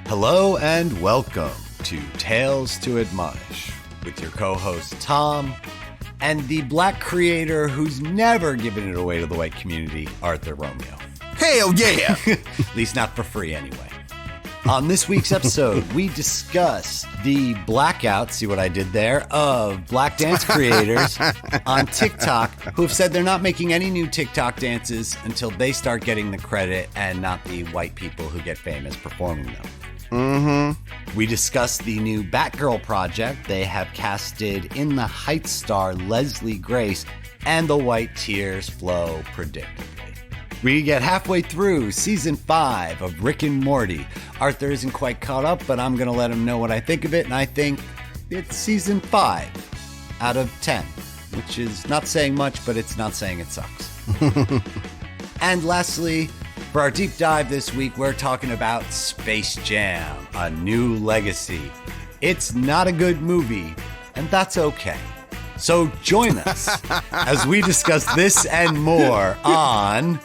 Hello and welcome to Tales to Admonish with your co-host Tom and the black creator who's never given it away to the white community, Arthur Romeo. Hell yeah! At least not for free anyway. On this week's episode, we discuss the blackout, see what I did there, of black dance creators on TikTok who have said they're not making any new TikTok dances until they start getting the credit and not the white people who get famous performing them. Mm-hmm. We discuss the new Batgirl project. They have casted In the Heights star Leslie Grace, and the white tears flow predictably. We get halfway through season 5 of Rick and Morty. Arthur isn't quite caught up, but I'm going to let him know what I think of it, and I think it's season 5 out of 10, which is not saying much, but it's not saying it sucks. And lastly, for our deep dive this week, we're talking about Space Jam: A New Legacy. It's not a good movie, and that's okay. So join us as we discuss this and more on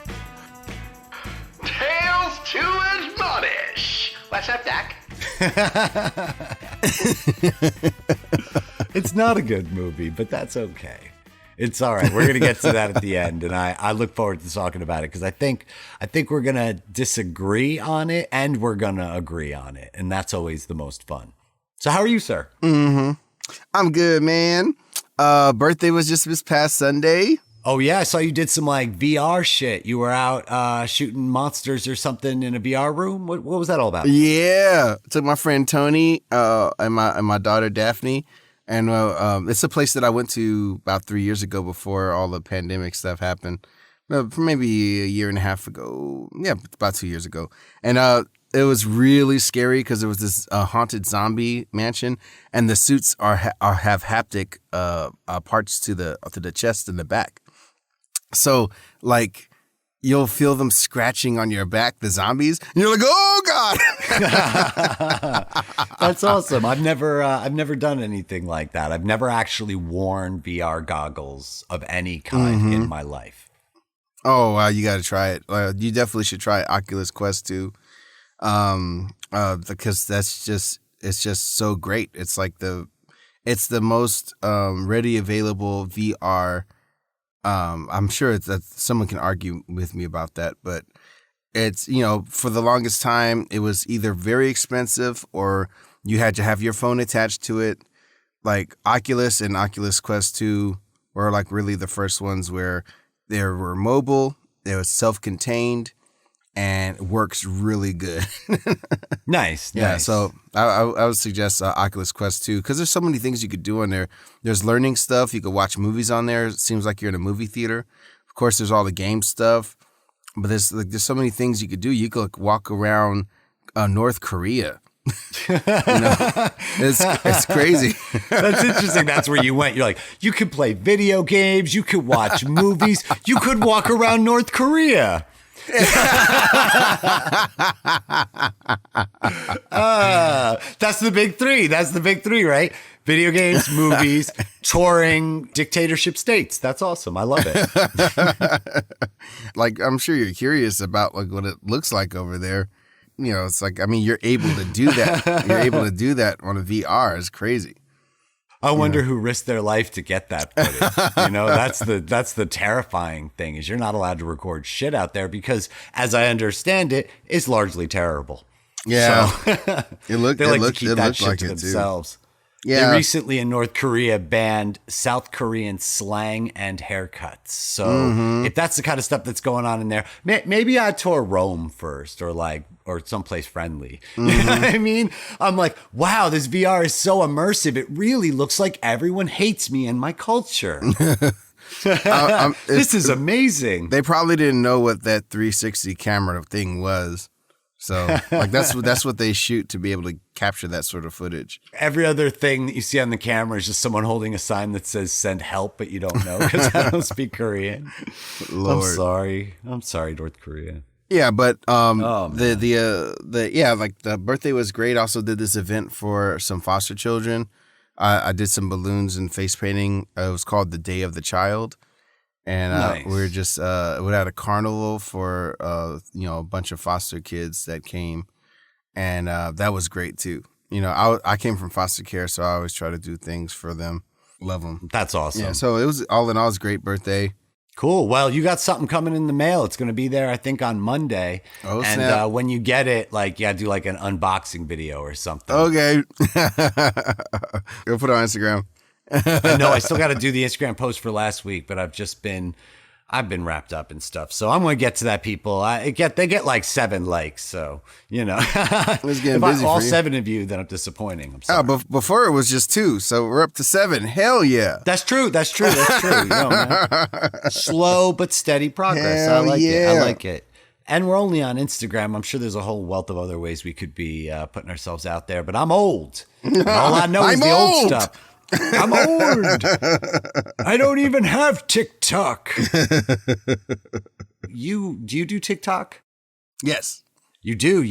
Tales to Admonish. What's up, Doc? It's not a good movie, but that's okay. It's all right. We're going to get to that at the end, and I look forward to talking about it because I think we're going to disagree on it and we're going to agree on it, and that's always the most fun. So how are you, sir? Mm-hmm. I'm good, man. Birthday was just this past Sunday. Oh, yeah. I saw you did some like VR shit. You were out shooting monsters or something in a VR room. What was that all about? Yeah. Took my friend Tony and my daughter Daphne. And it's a place that I went to about 3 years ago before all the pandemic stuff happened. Maybe a year and a half ago. Yeah, about 2 years ago. And it was really scary because there was this haunted zombie mansion, and the suits have haptic parts to the chest and the back. So like you'll feel them scratching on your back, the zombies, and you're like, oh God. That's awesome. I've never done anything like that. I've never actually worn VR goggles of any kind in my life. Oh wow, you got to try it. You definitely should try Oculus Quest 2. Because it's just so great. It's the most ready available VR. I'm sure that someone can argue with me about that, but it's, for the longest time, it was either very expensive or you had to have your phone attached to it. Like Oculus and Oculus Quest 2 were like really the first ones where they were mobile, they was self-contained, and works really good. Nice. Yeah, so I would suggest Oculus Quest 2 because there's so many things you could do on there. There's learning stuff. You could watch movies on there. It seems like you're in a movie theater. Of course, there's all the game stuff, but there's so many things you could do. You could walk around North Korea. It's crazy. That's interesting. That's where you went. You're like, you could play video games. You could watch movies. You could walk around North Korea. That's the big three. That's the big three, right? Video games, movies, touring, dictatorship states. That's awesome. I love it. Like, I'm sure you're curious about like what it looks like over there. It's like, I mean, you're able to do that. You're able to do that on a VR. It's crazy. I wonder who risked their life to get that footage. That's the terrifying thing is you're not allowed to record shit out there because, as I understand it, it's largely terrible. Yeah, so, they like to keep that shit to themselves. Yeah. They recently in North Korea banned South Korean slang and haircuts. So if that's the kind of stuff that's going on in there, maybe I tour Rome first or someplace friendly. You know what I mean? I'm like, wow, this VR is so immersive. It really looks like everyone hates me and my culture. This is amazing. They probably didn't know what that 360 camera thing was. So like that's what they shoot to be able to capture that sort of footage. Every other thing that you see on the camera is just someone holding a sign that says "send help," but you don't know because I don't speak Korean. Lord. I'm sorry, North Korea. Yeah, but the birthday was great. Also did this event for some foster children. I did some balloons and face painting. It was called the Day of the Child. And nice. We were just we had a carnival for a bunch of foster kids that came, and that was great too. I came from foster care, so I always try to do things for them. Love them. That's awesome. Yeah, so it was all in all, it was a great birthday. Cool. Well, you got something coming in the mail. It's going to be there, I think, on Monday. Oh, and snap. when you get it, like, you got to do like an unboxing video or something. Okay. Go put it on Instagram. No, I still got to do the Instagram post for last week, but I've been wrapped up in stuff. So I'm going to get to that, people. They get like 7 likes. So, It's getting if busy all for you. 7 of you, then I'm disappointing. I'm sorry. Oh, but before it was just 2, so we're up to 7. Hell yeah. That's true. Man. Slow but steady progress. Hell I like it. yeah. I like it. And we're only on Instagram. I'm sure there's a whole wealth of other ways we could be putting ourselves out there. But I'm old. And all I know is I'm the old old. stuff. I'm old. I don't even have TikTok. Do you do TikTok? Yes. You do.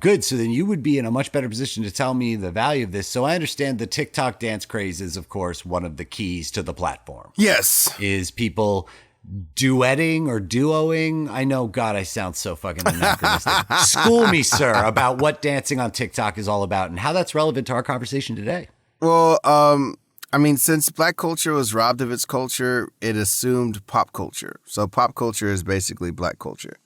Good. So then you would be in a much better position to tell me the value of this. So I understand the TikTok dance craze is, of course, one of the keys to the platform. Yes. Is people duetting or duoing? I know, God, I sound so fucking anachronistic. School me, sir, about what dancing on TikTok is all about and how that's relevant to our conversation today. Well, since Black culture was robbed of its culture, it assumed pop culture. So pop culture is basically Black culture.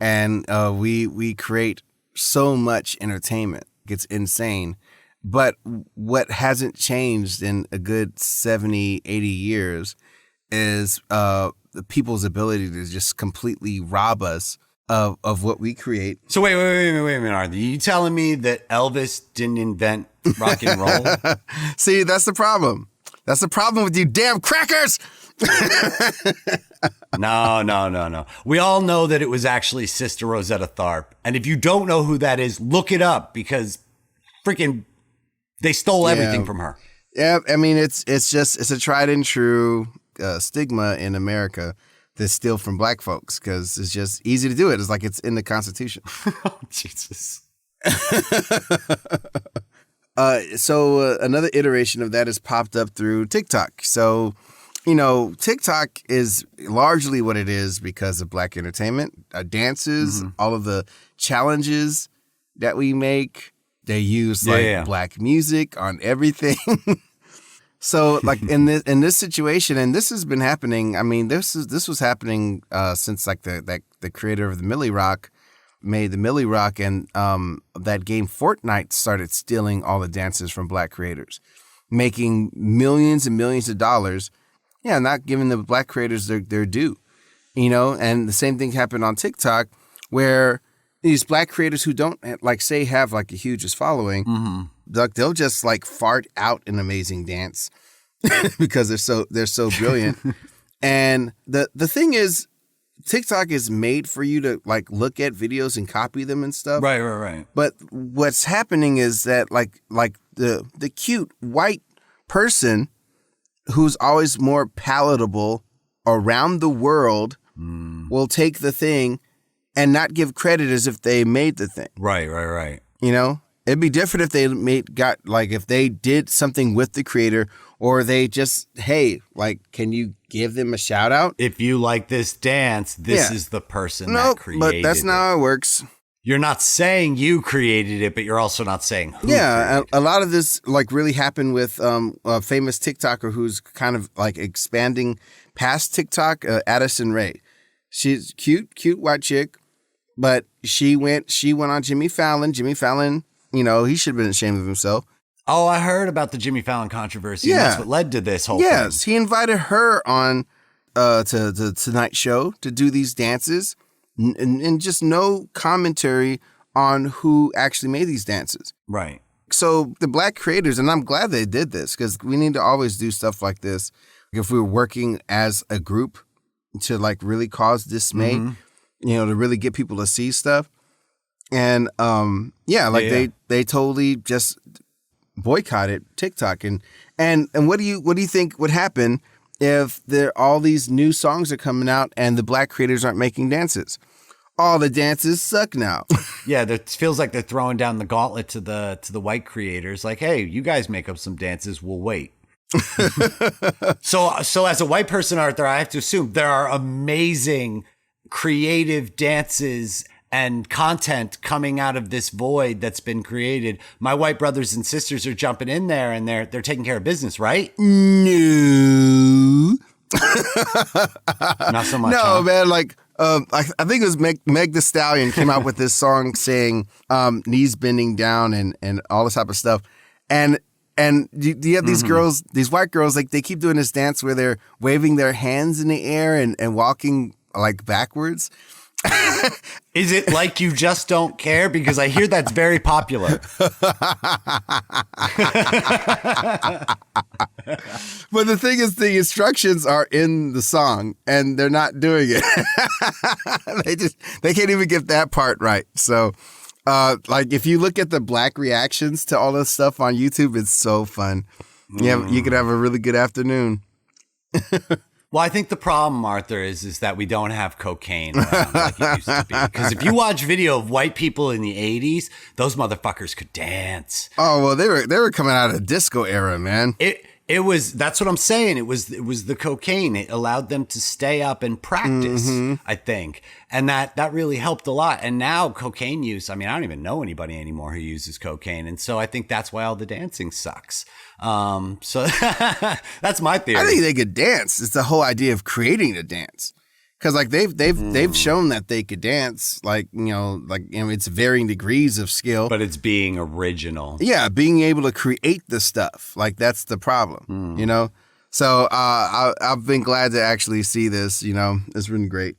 And we create so much entertainment. It's insane. But what hasn't changed in a good 70, 80 years is the people's ability to just completely rob us of what we create. So wait a minute, Arthur. You telling me that Elvis didn't invent rock and roll? See, that's the problem. That's the problem with you damn crackers. No. We all know that it was actually Sister Rosetta Tharpe. And if you don't know who that is, look it up because freaking they stole everything from her. Yeah, it's a tried and true stigma in America to steal from Black folks because it's just easy to do it. It's like it's in the Constitution. Oh, Jesus. So another iteration of that has popped up through TikTok. So, TikTok is largely what it is because of Black entertainment, dances, all of the challenges that we make. They use Black music on everything. So, like in this situation, and this has been happening. I mean, this was happening since like the creator of the Millie Rock made the Millie Rock, and that game Fortnite started stealing all the dances from Black creators, making millions and millions of dollars. Yeah, not giving the Black creators their due, And the same thing happened on TikTok, where these Black creators who don't have like a hugest following, they'll just like fart out an amazing dance because they're so brilliant. And the thing is, TikTok is made for you to like look at videos and copy them and stuff. Right. But what's happening is that like the cute white person who's always more palatable around the world will take the thing and not give credit as if they made the thing. Right. It'd be different if they if they did something with the creator, or they just, hey, like, can you give them a shout out? If you like this dance, this is the person that created it. But that's not how it works. You're not saying you created it, but you're also not saying who. Yeah, a lot of this like really happened with a famous TikToker who's kind of like expanding past TikTok, Addison Rae. She's cute white chick, but she went on Jimmy Fallon. Jimmy Fallon, he should have been ashamed of himself. Oh, I heard about the Jimmy Fallon controversy. Yeah. And that's what led to this whole thing. Yes, he invited her on to the Tonight Show to do these dances. And just no commentary on who actually made these dances. Right. So the Black creators, and I'm glad they did this because we need to always do stuff like this. If we're working as a group to like really cause dismay, to really get people to see stuff. And they totally just boycotted TikTok. And what do you think would happen if all these new songs are coming out and the Black creators aren't making dances? All the dances suck now. Yeah, it feels like they're throwing down the gauntlet to the white creators. Like, hey, you guys make up some dances, we'll wait. So as a white person, Arthur, I have to assume there are amazing creative dances and content coming out of this void that's been created. My white brothers and sisters are jumping in there and they're taking care of business, right? No. Not so much. No, huh? man. Like, I think it was Meg Thee Stallion came out with this song saying knees bending down and all this type of stuff. And you have these girls, these white girls, like they keep doing this dance where they're waving their hands in the air and walking like backwards. Is it like you just don't care? Because I hear that's very popular. But the thing is, the instructions are in the song and they're not doing it. They can't even get that part right. So, like if you look at the black reactions to all this stuff on YouTube, it's so fun. You could have a really good afternoon. Well, I think the problem, Arthur, is that we don't have cocaine around like it used to be. Because if you watch video of white people in the 80s, those motherfuckers could dance. Oh, well, they were coming out of the disco era, man. That's what I'm saying. It was the cocaine. It allowed them to stay up and practice, I think. And that really helped a lot. And now cocaine use, I mean, I don't even know anybody anymore who uses cocaine. And so I think that's why all the dancing sucks. So that's my theory. I think they could dance. It's the whole idea of creating the dance. Because like they've shown that they could dance, it's varying degrees of skill. But it's being original. Yeah, being able to create the stuff, like that's the problem, you know. So I've been glad to actually see this. You know, it's been great.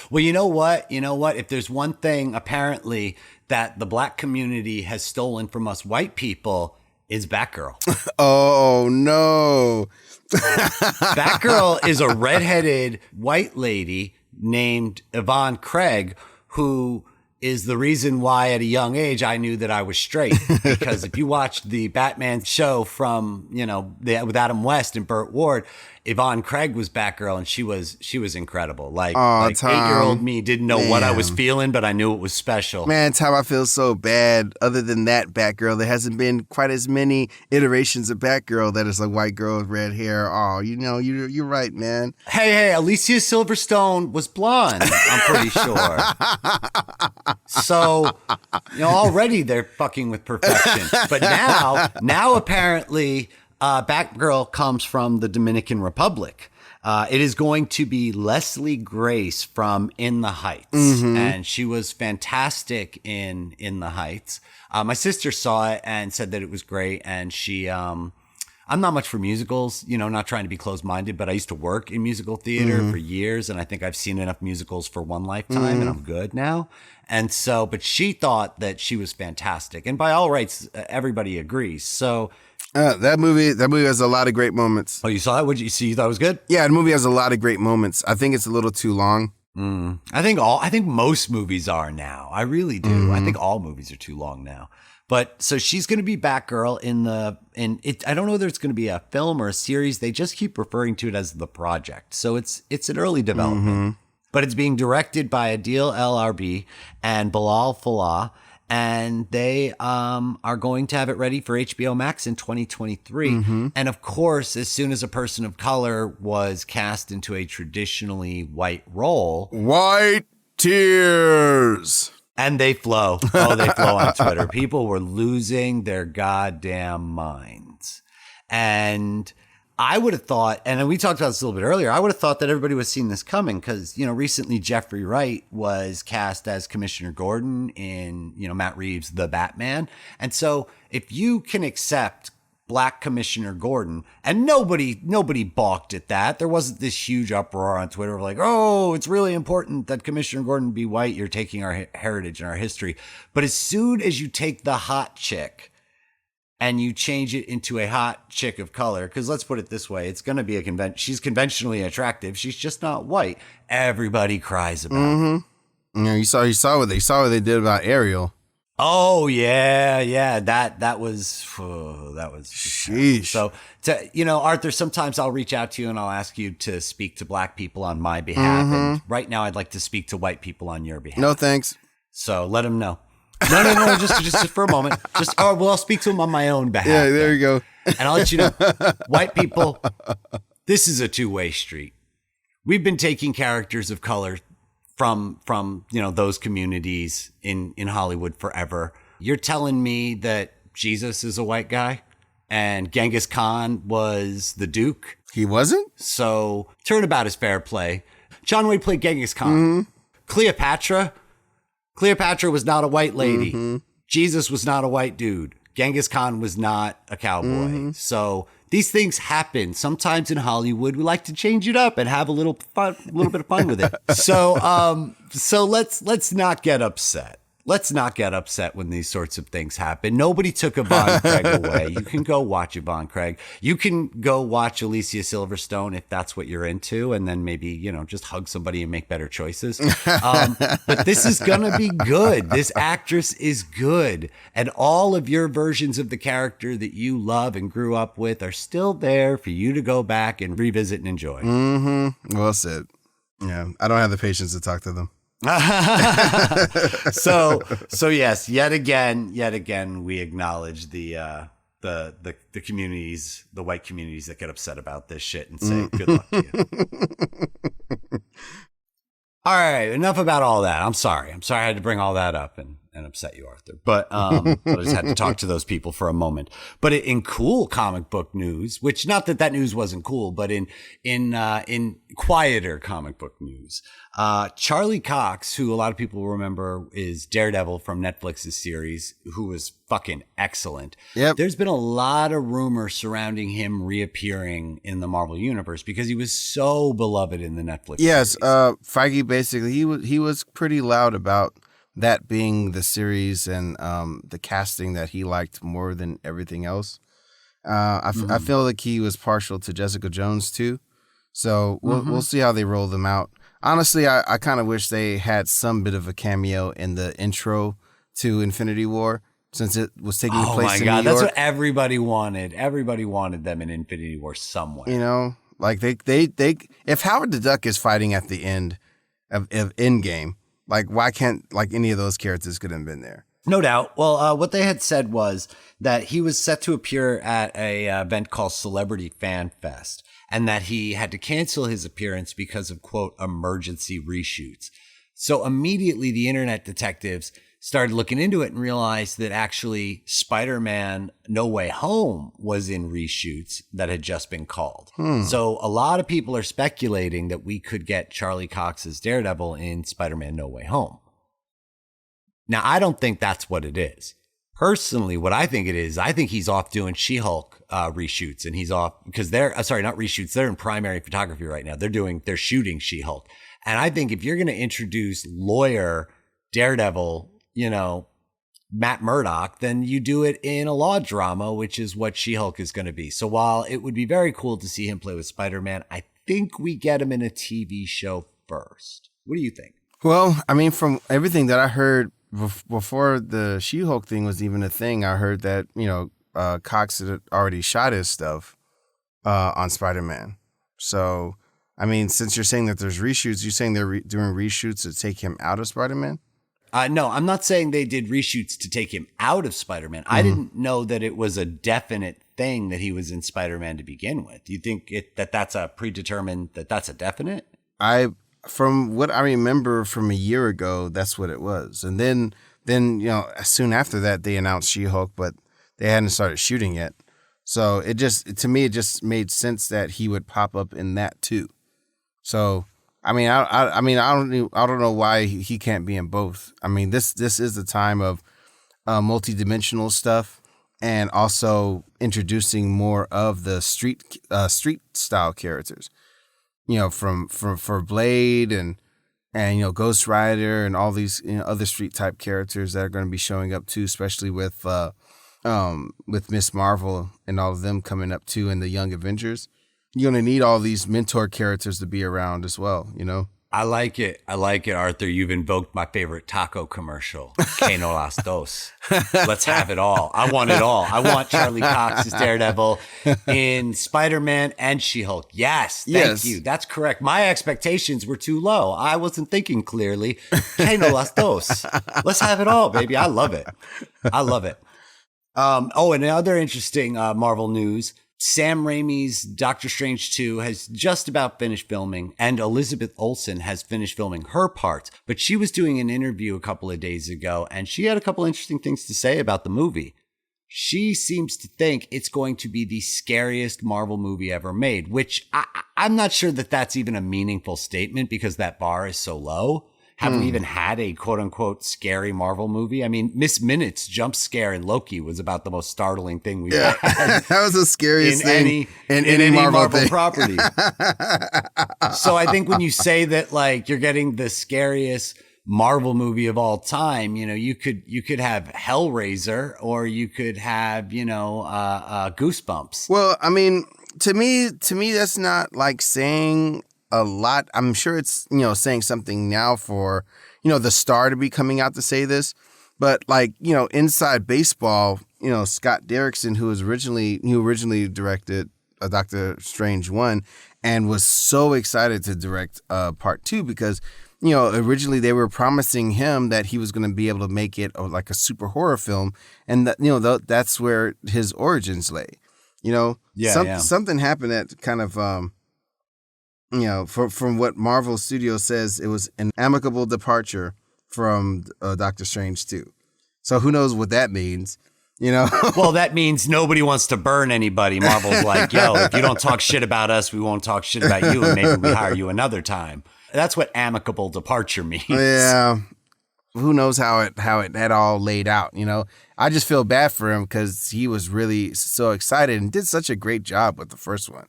Well, you know what? If there's one thing apparently that the black community has stolen from us white people, is Batgirl. Oh no. Batgirl is a redheaded white lady named Yvonne Craig, who is the reason why at a young age I knew that I was straight. Because if you watched the Batman show from, with Adam West and Burt Ward, Yvonne Craig was Batgirl and she was incredible. Like 8-year-old me didn't know what I was feeling, but I knew it was special. Man, Tom, I feel so bad. Other than that Batgirl, there hasn't been quite as many iterations of Batgirl that is a white girl with red hair. Oh, you're right, man. Hey, Alicia Silverstone was blonde, I'm pretty sure. So, already they're fucking with perfection. But now apparently Batgirl comes from the Dominican Republic. It is going to be Leslie Grace from In the Heights. And she was fantastic in the Heights. My sister saw it and said that it was great. And she, I'm not much for musicals, not trying to be closed-minded, but I used to work in musical theater for years. And I think I've seen enough musicals for one lifetime and I'm good now. And so, but she thought that she was fantastic. And by all rights, everybody agrees. So, that movie has a lot of great moments. Oh, you saw it? What did you see? You thought it was good? Yeah, the movie has a lot of great moments. I think it's a little too long. I think most movies are now. I really do. I think all movies are too long now. But so she's going to be Batgirl I don't know whether it's going to be a film or a series. They just keep referring to it as The Project. So it's an early development. But it's being directed by Adil El Arbi and Bilal Fallah. And they are going to have it ready for HBO Max in 2023. And of course, as soon as a person of color was cast into a traditionally white role, white tears. And they flow. Oh, they flow on Twitter. People were losing their goddamn minds. And I would have thought, and we talked about this a little bit earlier, I would have thought that everybody was seeing this coming because, recently Jeffrey Wright was cast as Commissioner Gordon in, Matt Reeves' The Batman. And so if you can accept Black Commissioner Gordon, and nobody balked at that. There wasn't this huge uproar on Twitter of like, oh, it's really important that Commissioner Gordon be white. You're taking our heritage and our history. But as soon as you take the hot chick and you change it into a hot chick of color, because let's put it this way, it's going to be she's conventionally attractive. She's just not white. Everybody cries about it. Yeah, you saw what they did about Ariel. Oh yeah, that was sheesh. So Arthur, sometimes I'll reach out to you and I'll ask you to speak to black people on my behalf. And right now, I'd like to speak to white people on your behalf. No thanks. So let them know. No, just for a moment. I'll speak to them on my own behalf. Yeah, there you go. And I'll let you know, white people, this is a two-way street. We've been taking characters of color from those communities in Hollywood forever. You're telling me that Jesus is a white guy and Genghis Khan was the Duke? He wasn't? So turnabout is fair play. John Wayne played Genghis Khan. Mm-hmm. Cleopatra was not a white lady. Mm-hmm. Jesus was not a white dude. Genghis Khan was not a cowboy. Mm-hmm. So these things happen. Sometimes in Hollywood, we like to change it up and have a little bit of fun with it. So let's not get upset. Let's not get upset when these sorts of things happen. Nobody took Yvonne Craig away. You can go watch Yvonne Craig. You can go watch Alicia Silverstone if that's what you're into, and then maybe, just hug somebody and make better choices. But this is going to be good. This actress is good. And all of your versions of the character that you love and grew up with are still there for you to go back and revisit and enjoy. Mm-hmm. Well said. Yeah, I don't have the patience to talk to them. So yes, yet again, we acknowledge the communities, the white communities that get upset about this shit and say, good luck to you. All right, enough about all that. I'm sorry I had to bring all that up and upset you, Arthur. But I just had to talk to those people for a moment. But in cool comic book news, which not that news wasn't cool, but in quieter comic book news, Charlie Cox, who a lot of people remember is Daredevil from Netflix's series, who was fucking excellent. Yep. There's been a lot of rumors surrounding him reappearing in the Marvel Universe because he was so beloved in the Netflix series. Feige basically, he was pretty loud about that being the series and the casting that he liked more than everything else. I feel like he was partial to Jessica Jones too. So we'll see how they roll them out. Honestly, I kind of wish they had some bit of a cameo in the intro to Infinity War, since it was taking place in New York. Oh my God, that's what everybody wanted. Everybody wanted them in Infinity War somewhere. Like they if Howard the Duck is fighting at the end of Endgame, like why can't any of those characters could have been there? No doubt. Well, what they had said was that he was set to appear at a event called Celebrity Fan Fest, and that he had to cancel his appearance because of, quote, emergency reshoots. So immediately the internet detectives started looking into it and realized that actually Spider-Man No Way Home was in reshoots that had just been called. So a lot of people are speculating that we could get Charlie Cox's Daredevil in Spider-Man No Way Home. Now, I don't think that's what it is. Personally, what I think it is, I think he's off doing She-Hulk reshoots, and he's off because they're not reshoots. They're in primary photography right now. They're shooting She-Hulk. And I think if you're going to introduce lawyer Daredevil, Matt Murdock, then you do it in a law drama, which is what She-Hulk is going to be. So while it would be very cool to see him play with Spider-Man, I think we get him in a TV show first. What do you think? Well, I mean, from everything that I heard before the She-Hulk thing was even a thing, I heard that, Cox had already shot his stuff on Spider-Man. So, I mean, since you're saying that there's reshoots, you're saying they're doing reshoots to take him out of Spider-Man? No, I'm not saying they did reshoots to take him out of Spider-Man. I didn't know that it was a definite thing that he was in Spider-Man to begin with. Do you think that's a predetermined, that's a definite? From what I remember from a year ago, that's what it was. And then soon after that, they announced She-Hulk, but they hadn't started shooting yet. So to me, it just made sense that he would pop up in that too. So, I mean, I don't know why he can't be in both. I mean, this is the time of multi-dimensional stuff and also introducing more of the street style characters. For Blade and Ghost Rider and all these other street type characters that are going to be showing up too, especially with Miss Marvel and all of them coming up too, and the Young Avengers. You're going to need all these mentor characters to be around as well, I like it, Arthur. You've invoked my favorite taco commercial, Que no las dos. Let's have it all. I want it all. I want Charlie Cox as Daredevil in Spider-Man and She-Hulk. Yes, thank you. That's correct. My expectations were too low. I wasn't thinking clearly. Que no las dos. Let's have it all, baby. I love it. And other interesting Marvel news. Sam Raimi's Doctor Strange 2 has just about finished filming, and Elizabeth Olsen has finished filming her parts. But she was doing an interview a couple of days ago, and she had a couple interesting things to say about the movie. She seems to think it's going to be the scariest Marvel movie ever made, which I'm not sure that that's even a meaningful statement because that bar is so low. Have we even had a quote unquote scary Marvel movie? I mean, Miss Minutes jump scare in Loki was about the most startling thing we've had. That was the scariest thing in any Marvel property. So I think when you say that, like, you're getting the scariest Marvel movie of all time, you know, you could have Hellraiser or you could have, Goosebumps. Well, I mean, to me, that's not like saying a lot. I'm sure it's, saying something now for, the star to be coming out to say this. But like, inside baseball, Scott Derrickson, who originally directed Doctor Strange 1 and was so excited to direct part 2 because, originally they were promising him that he was going to be able to make it like a super horror film. And that, that's where his origins lay, Something happened that kind of, from what Marvel Studios says, it was an amicable departure from Doctor Strange 2. So who knows what that means, Well, that means nobody wants to burn anybody. Marvel's like, yo, if you don't talk shit about us, we won't talk shit about you, and maybe we hire you another time. That's what amicable departure means. Yeah. Who knows how it had all laid out, I just feel bad for him because he was really so excited and did such a great job with the first one,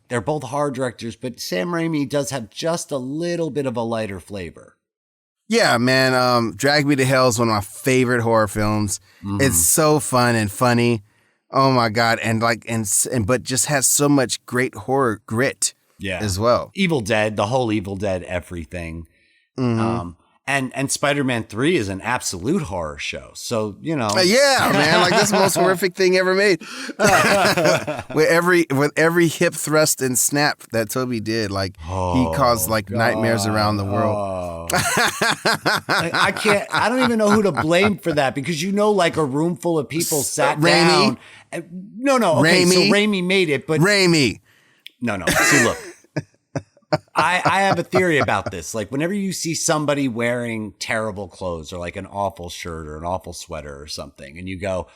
They're both horror directors, but Sam Raimi does have just a little bit of a lighter flavor. Yeah, man. Drag Me to Hell is one of my favorite horror films. Mm-hmm. It's so fun and funny. Oh my God. And but just has so much great horror grit as well. Evil Dead, the whole Evil Dead, everything. Mm-hmm. And Spider-Man 3 is an absolute horror show. So, Yeah, man. Like, that's the most horrific thing ever made. with every hip thrust and snap that Toby did, he caused nightmares around the world. I don't even know who to blame for that because a room full of people sat down. No. Okay, Raimi. So Raimi made it, but Raimi. No. See, look. I have a theory about this. Like, whenever you see somebody wearing terrible clothes or like an awful shirt or an awful sweater or something, and you go,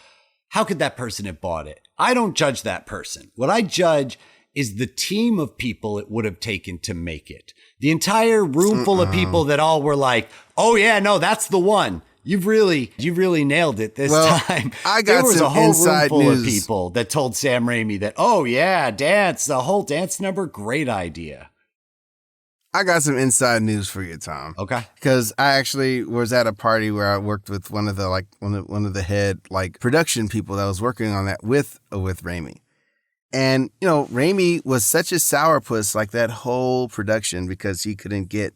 how could that person have bought it? I don't judge that person. What I judge is the team of people it would have taken to make it. The entire room full of people that all were like, oh yeah, no, that's the one. You've really nailed it this time. There was a whole room full news. Of people that told Sam Raimi that, oh yeah, the whole dance number, great idea. I got some inside news for you, Tom. Okay. Because I actually was at a party where I worked with one of the head production people that was working on that with Raimi. And, Raimi was such a sourpuss that whole production because he couldn't get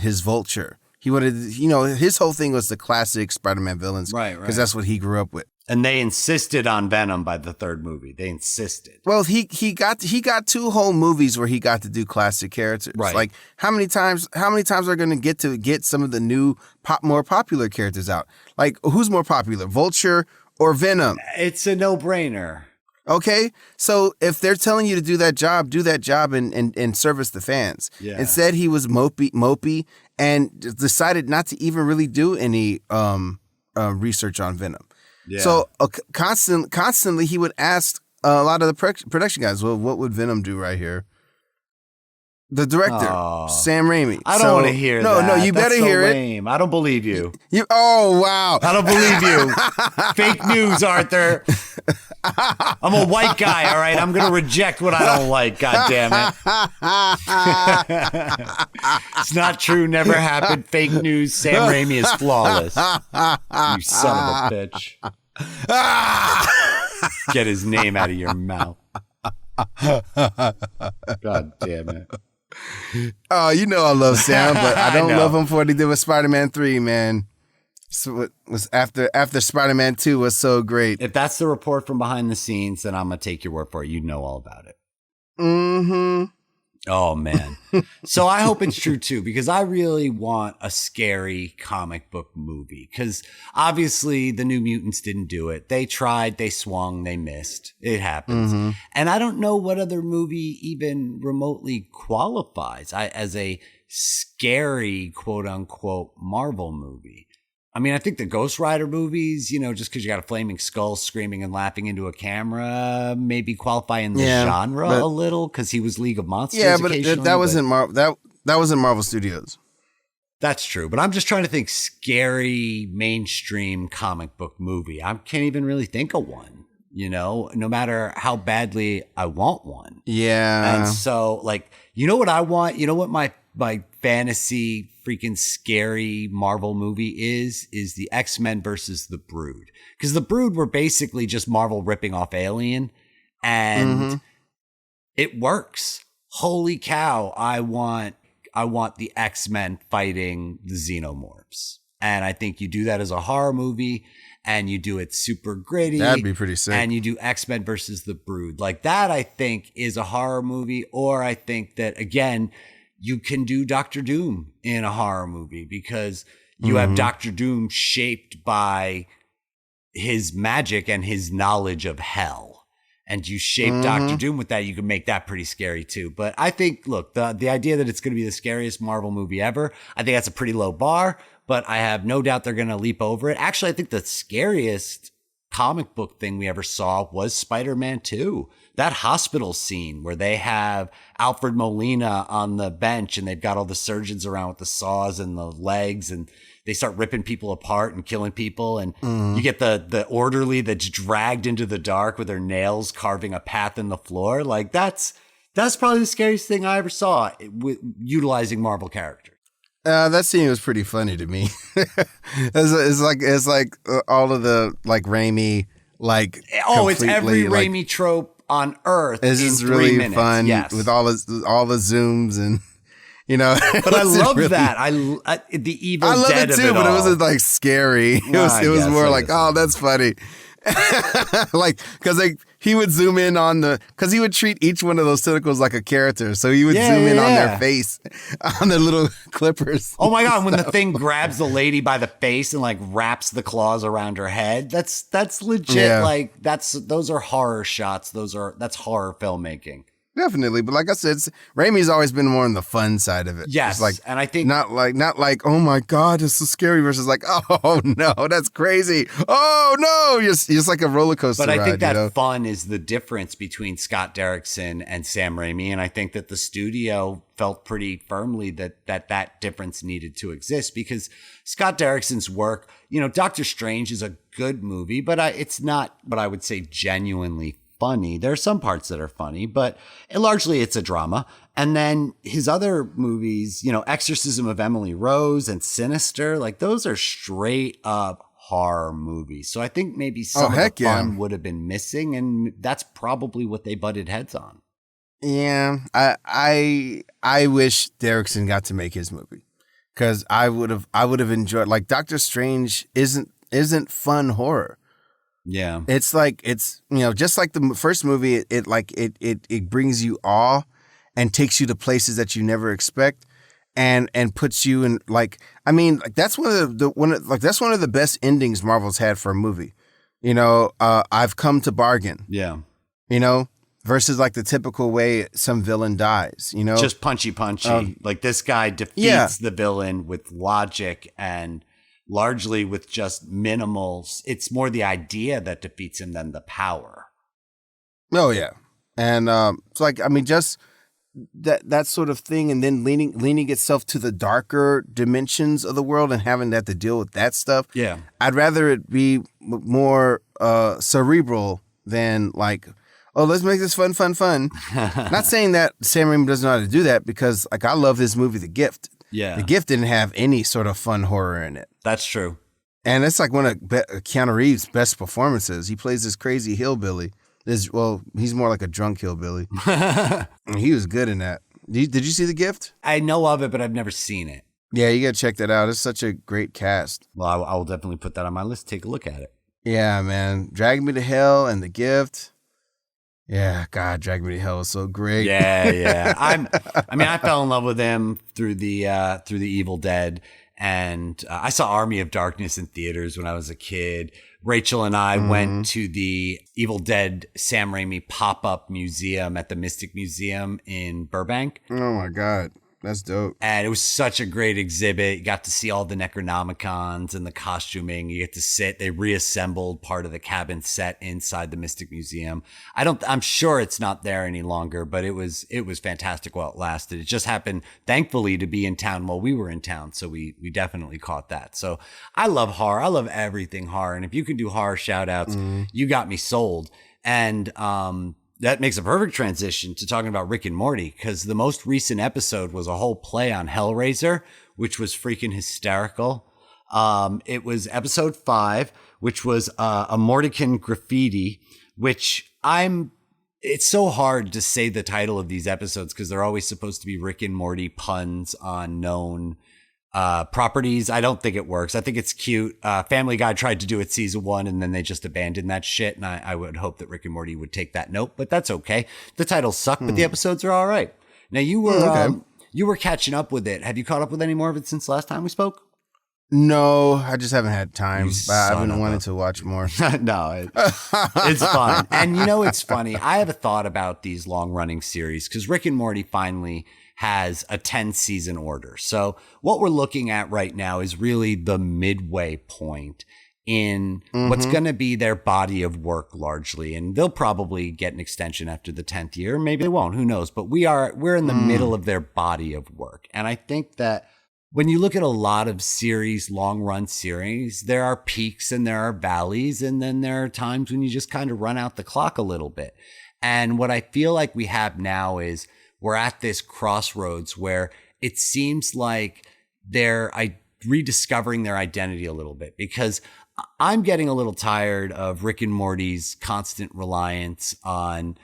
his Vulture. He wanted, his whole thing was the classic Spider-Man villains. Right. Because that's what he grew up with. And they insisted on Venom by the third movie. They insisted. Well, he got 2 whole movies where he got to do classic characters. Right. Like how many times are going to get some of the new more popular characters out? Like, who's more popular, Vulture or Venom? It's a no-brainer. Okay, so if they're telling you to do that job and service the fans. Yeah. Instead, he was mopey and decided not to even really do any research on Venom. Yeah. So constantly he would ask a lot of the production guys, well, what would Venom do right here? The director, Sam Raimi. I don't want to hear that. No, you better hear it. I don't believe you. Oh, wow. I don't believe you. Fake news, Arthur. I'm a white guy, all right? I'm going to reject what I don't like, God damn it. It's not true, never happened. Fake news, Sam Raimi is flawless. You son of a bitch. Get his name out of your mouth. God damn it. Oh, I love Sam, but I don't love him for what he did with Spider-Man 3, man. So it was after Spider-Man 2 was so great. If that's the report from behind the scenes, then I'm going to take your word for it. You know all about it. Mm-hmm. Oh, man. So I hope it's true, too, because I really want a scary comic book movie. Because obviously the New Mutants didn't do it. They tried, they swung, they missed. It happens. Mm-hmm. And I don't know what other movie even remotely qualifies as a scary, quote unquote, Marvel movie. I mean, I think the Ghost Rider movies, just because you got a flaming skull screaming and laughing into a camera, maybe qualify in the genre a little because he was League of Monsters. Yeah, but that wasn't Marvel. That wasn't Marvel Studios. That's true, but I'm just trying to think scary mainstream comic book movie. I can't even really think of one. No matter how badly I want one. Yeah, and so what I want? You know what my fantasy freaking scary Marvel movie is the X-Men versus the Brood. Because the Brood were basically just Marvel ripping off Alien, and it works. Holy cow, I want the X-Men fighting the Xenomorphs. And I think you do that as a horror movie, and you do it super gritty. That'd be pretty sick. And you do X-Men versus the Brood. Like that, I think, is a horror movie. Or I think that, again, you can do Doctor Doom in a horror movie because you have Doctor Doom shaped by his magic and his knowledge of hell. And you shape Doctor Doom with that, you can make that pretty scary too. But I think, look, the idea that it's going to be the scariest Marvel movie ever, I think that's a pretty low bar, but I have no doubt they're going to leap over it. Actually, I think the scariest comic book thing we ever saw was Spider-Man 2. That hospital scene where they have Alfred Molina on the bench and they've got all the surgeons around with the saws and the legs and they start ripping people apart and killing people. And you get the orderly that's dragged into the dark with their nails carving a path in the floor. Like that's probably the scariest thing I ever saw utilizing Marvel characters. That scene was pretty funny to me. it's like all of the like Raimi it's every Raimi trope on Earth. This is really fun with all the zooms and But I love that. The Evil I love Dead it too, of it but all. it wasn't like scary. It was more like, oh, that's funny. Because he would zoom in on because he would treat each one of those tentacles like a character. So he would zoom in on their face, on their little clippers. Oh my God, when the thing grabs the lady by the face and like wraps the claws around her head, that's legit. Yeah. Those are horror shots. That's horror filmmaking. Definitely, but like I said, Raimi's always been more on the fun side of it. Yes, and I think not like oh my God, it's so scary versus like oh no, that's crazy. Oh no, just like a roller coaster. But I think ride, that fun is the difference between Scott Derrickson and Sam Raimi, and I think that the studio felt pretty firmly that difference needed to exist because Scott Derrickson's work, Doctor Strange is a good movie, but it's not what I would say genuinely funny. There are some parts that are funny, but largely it's a drama. And then his other movies, Exorcism of Emily Rose and Sinister, like those are straight up horror movies. So I think maybe some of the fun would have been missing, and that's probably what they butted heads on. Yeah, I wish Derrickson got to make his movie because I would have enjoyed. Like Doctor Strange isn't fun horror. Yeah, it's just like the first movie. It brings you awe and takes you to places that you never expect, and puts you in that's one of the best endings Marvel's had for a movie. I've come to bargain. Yeah, versus like the typical way some villain dies. Just punchy. Like this guy defeats the villain with logic and largely with just minimals. It's more the idea that defeats him than the power. Oh yeah. And it's just that sort of thing, and then leaning itself to the darker dimensions of the world and having to have to deal with that stuff. Yeah. I'd rather it be more cerebral than like, oh, let's make this fun. Not saying that Sam Raimi doesn't know how to do that, because I love this movie, The Gift. Yeah. The Gift didn't have any sort of fun horror in it. That's true. And it's like one of Keanu Reeves' best performances. He plays this crazy hillbilly. He's more like a drunk hillbilly. And he was good in that. Did you see The Gift? I know of it, but I've never seen it. Yeah, you got to check that out. It's such a great cast. Well, I will definitely put that on my list. Take a look at it. Yeah, man. Drag Me to Hell and The Gift. Yeah, God, Drag Me to Hell is so great. Yeah. I fell in love with him through the Evil Dead, and I saw Army of Darkness in theaters when I was a kid. Rachel and I went to the Evil Dead Sam Raimi pop-up museum at the Mystic Museum in Burbank. Oh my God. That's dope. And it was such a great exhibit. You got to see all the Necronomicons and the costuming. You get to sit. They reassembled part of the cabin set inside the Mystic Museum. I'm sure it's not there any longer, but it was fantastic while it lasted. It just happened, thankfully, to be in town while we were in town. So we definitely caught that. So I love horror. I love everything horror. And if you can do horror shout outs, you got me sold. And, that makes a perfect transition to talking about Rick and Morty, because the most recent episode was a whole play on Hellraiser, which was freaking hysterical. It was episode 5, which was a Mortican graffiti, which it's so hard to say the title of these episodes because they're always supposed to be Rick and Morty puns on known properties. I don't think it works. I think it's cute. Family Guy tried to do it season 1 and then they just abandoned that shit. And I would hope that Rick and Morty would take that note, but that's okay. The titles suck, but the episodes are all right. Now you were catching up with it. Have you caught up with any more of it since last time we spoke? No, I just haven't had time. But I've been wanting to watch more. No, it's fun. And it's funny. I have a thought about these long running series because Rick and Morty finally has a 10 season order. So what we're looking at right now is really the midway point in what's going to be their body of work largely. And they'll probably get an extension after the 10th year. Maybe they won't, who knows? But we're in the middle of their body of work. And I think that when you look at a lot of series, long run series, there are peaks and there are valleys. And then there are times when you just kind of run out the clock a little bit. And what I feel like we have now is we're at this crossroads where it seems like they're rediscovering their identity a little bit, because I'm getting a little tired of Rick and Morty's constant reliance on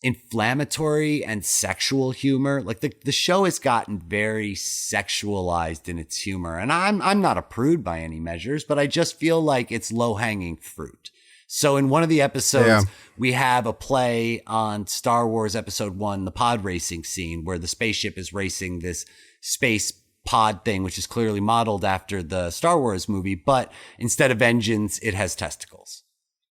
inflammatory and sexual humor. Like the show has gotten very sexualized in its humor. And I'm not a prude by any measures, but I just feel like it's low hanging fruit. So in one of the episodes, we have a play on Star Wars Episode 1, the pod racing scene, where the spaceship is racing this space pod thing, which is clearly modeled after the Star Wars movie. But instead of engines, it has testicles.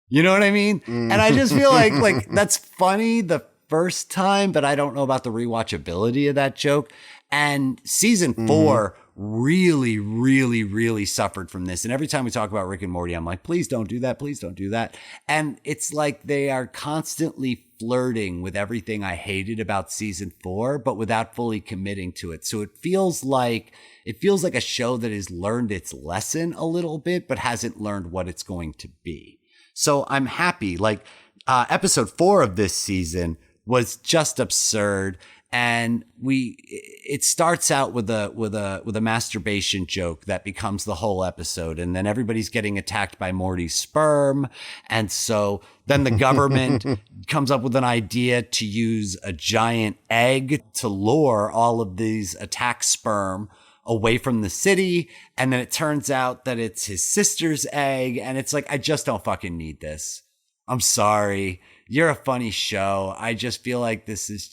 You know what I mean? And I just feel like that's funny the first time, but I don't know about the rewatchability of that joke. And season 4 really, really, really suffered from this. And every time we talk about Rick and Morty, I'm like, please don't do that. Please don't do that. And it's like they are constantly flirting with everything I hated about season 4, but without fully committing to it. So it feels like a show that has learned its lesson a little bit, but hasn't learned what it's going to be. So I'm happy. Like episode 4 of this season was just absurd. And it starts out with a masturbation joke that becomes the whole episode. And then everybody's getting attacked by Morty's sperm. And so then the government comes up with an idea to use a giant egg to lure all of these attacked sperm away from the city. And then it turns out that it's his sister's egg. And it's like, I just don't fucking need this. I'm sorry. You're a funny show. I just feel like this is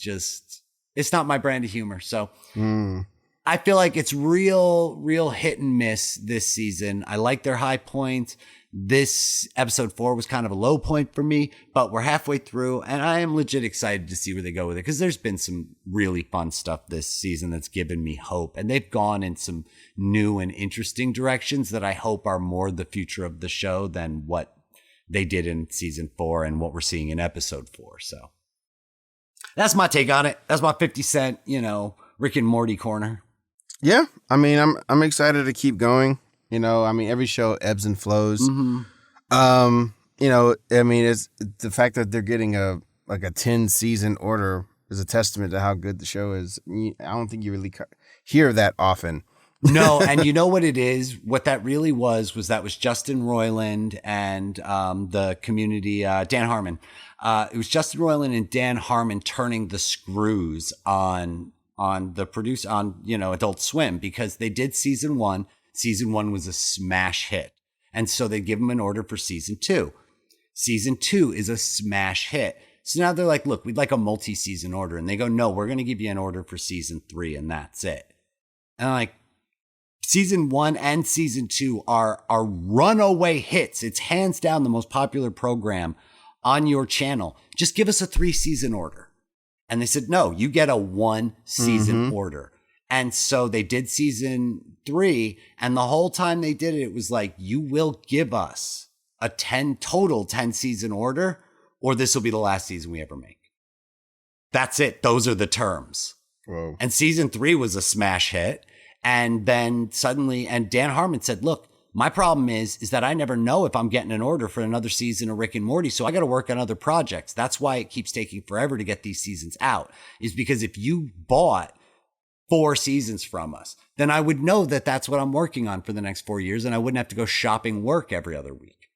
it's not my brand of humor. So I feel like it's real hit and miss this season. I like their high points. This episode 4 was kind of a low point for me, but we're halfway through and I am legit excited to see where they go with it, because there's been some really fun stuff this season that's given me hope, and they've gone in some new and interesting directions that I hope are more the future of the show than what they did in season 4 and what we're seeing in episode 4. So that's my take on it. That's my 50 cent, Rick and Morty corner. Yeah. I mean, I'm excited to keep going. Every show ebbs and flows. I mean, it's the fact that they're getting a 10 season order is a testament to how good the show is. I don't think you really hear that often. No, and you know what it is? What that really was Justin Roiland and the community, Dan Harmon. It was Justin Roiland and Dan Harmon turning the screws on Adult Swim, because they did season 1. Season 1 was a smash hit. And so they give them an order for season 2. Season 2 is a smash hit. So now they're like, look, we'd like a multi-season order. And they go, no, we're going to give you an order for season 3 and that's it. And I'm like, season 1 and season 2 are runaway hits. It's hands down the most popular program on your channel. Just give us a 3-season order. And they said, no, you get a 1-season order. And so they did season 3. And the whole time they did it, it was like, you will give us a total 10-season order, or this will be the last season we ever make. That's it. Those are the terms. Whoa. And season 3 was a smash hit. And then suddenly, and Dan Harmon said, look, my problem is that I never know if I'm getting an order for another season of Rick and Morty. So I got to work on other projects. That's why it keeps taking forever to get these seasons out, is because if you bought 4 seasons from us, then I would know that that's what I'm working on for the next 4 years. And I wouldn't have to go shopping work every other week.